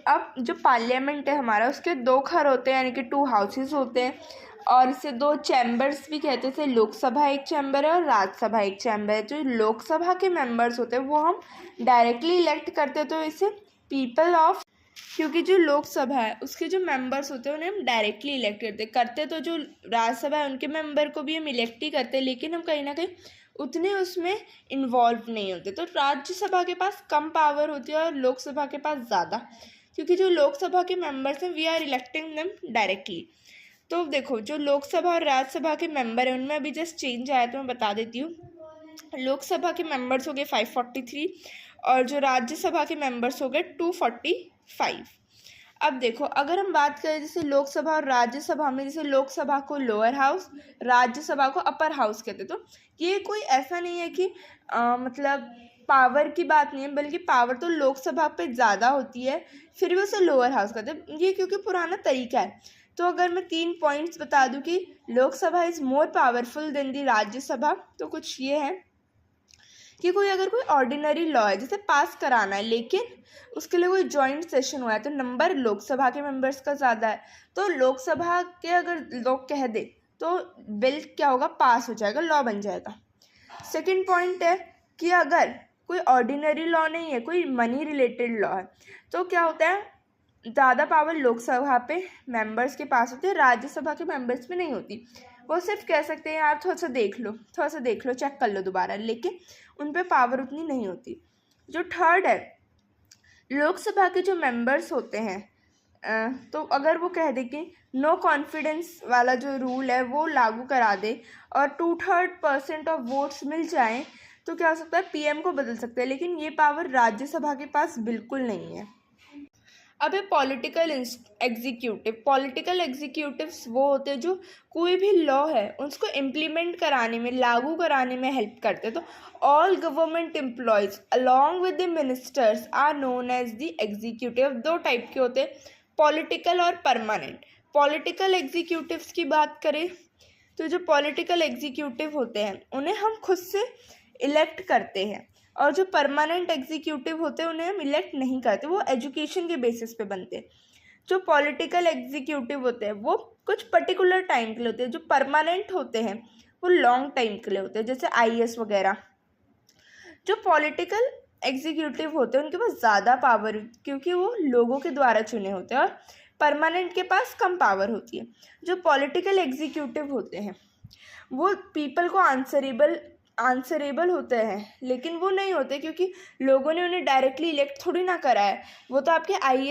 अब जो पार्लियामेंट है हमारा, उसके 2 घर होते हैं, यानी कि 2 हाउसेस होते हैं, और इसे 2 चैम्बर्स भी कहते थे। लोकसभा एक चैम्बर है और राज्यसभा एक चैम्बर है। जो लोकसभा के मेंबर्स होते हैं वो हम डायरेक्टली इलेक्ट करते हैं, तो इसे पीपल ऑफ, क्योंकि जो लोकसभा है उसके जो मेंबर्स होते हैं उन्हें हम डायरेक्टली इलेक्ट करते तो जो राज्यसभा है उनके मेंबर को भी हम इलेक्ट ही करते हैं, लेकिन हम कहीं ना कहीं उतने उसमें इन्वॉल्व नहीं होते। तो राज्यसभा के पास कम पावर होती है और लोकसभा के पास ज़्यादा, क्योंकि जो लोकसभा के मेंबर्स हैं we are electing them directly. तो देखो, जो लोकसभा और राज्यसभा के मेंबर हैं उनमें अभी जस्ट चेंज आया तो मैं बता देती हूँ। लोकसभा के मेंबर्स हो गए 543 और जो राज्यसभा के मेंबर्स हो गए 245। अब देखो, अगर हम बात करें जैसे लोकसभा और राज्यसभा में, जैसे लोकसभा को लोअर हाउस, राज्यसभा को अपर हाउस कहते, तो ये कोई ऐसा नहीं है कि मतलब पावर की बात नहीं है, बल्कि पावर तो लोकसभा पे ज़्यादा होती है, फिर भी उसे लोअर हाउस कहते हैं। ये क्योंकि पुराना तरीका है। तो अगर मैं 3 पॉइंट्स बता दूं कि Lok Sabha is more powerful than the Rajya Sabha, तो कुछ ये है कि अगर कोई ऑर्डिनरी लॉ है जैसे पास कराना है, लेकिन उसके लिए कोई जॉइंट सेशन हुआ है, तो नंबर लोकसभा के मेंबर्स का ज़्यादा है, तो लोकसभा के अगर लोग कह दे तो बिल क्या होगा, पास हो जाएगा, लॉ बन जाएगा। सेकंड पॉइंट है कि अगर कोई ऑर्डिनरी लॉ नहीं है, कोई मनी रिलेटेड लॉ है, तो क्या होता है, ज़्यादा पावर लोकसभा पे मेंबर्स के पास होती है, राज्यसभा के मेंबर्स में नहीं होती। वो सिर्फ कह सकते हैं यार थोड़ा सा देख लो, चेक कर लो दोबारा, लेकिन उन पे पावर उतनी नहीं होती। जो थर्ड है, लोकसभा के जो मेंबर्स होते हैं तो अगर वो कह दे कि नो कॉन्फिडेंस वाला जो रूल है वो लागू करा दे और 2/3% ऑफ वोट्स मिल जाएं, तो क्या हो सकता है, पीएम को बदल सकते हैं, लेकिन ये पावर राज्यसभा के पास बिल्कुल नहीं है। अब है पॉलिटिकल एग्जीक्यूटिव्स वो होते हैं जो कोई भी लॉ है उसको इम्प्लीमेंट कराने में, लागू कराने में हेल्प करते हैं। तो all government employees along with the ministers are known as the executive. 2 type के होते हैं, पॉलिटिकल और परमानेंट। पॉलिटिकल एग्जीक्यूटिव्स की बात करें तो जो पॉलिटिकल एग्जीक्यूटिव होते हैं उन्हें हम खुद से इलेक्ट करते हैं, और जो परमानेंट एग्जीक्यूटिव होते हैं उन्हें हम इलेक्ट नहीं करते, वो एजुकेशन के बेसिस पे बनते हैं। जो पॉलिटिकल एग्जीक्यूटिव होते हैं वो कुछ पर्टिकुलर टाइम के लिए होते हैं, जो परमानेंट होते हैं वो लॉन्ग टाइम के लिए होते हैं, जैसे आईएएस वगैरह। जो पॉलिटिकल एग्जीक्यूटिव होते हैं उनके पास ज़्यादा पावर, क्योंकि वो लोगों के द्वारा चुने होते हैं, और परमानेंट के पास कम पावर होती है। जो पॉलिटिकल एग्जीक्यूटिव होते हैं वो पीपल को आंसरेबल होते हैं, लेकिन वो नहीं होते क्योंकि लोगों ने उन्हें डायरेक्टली इलेक्ट थोड़ी ना करा है, वो तो आपके आईएएस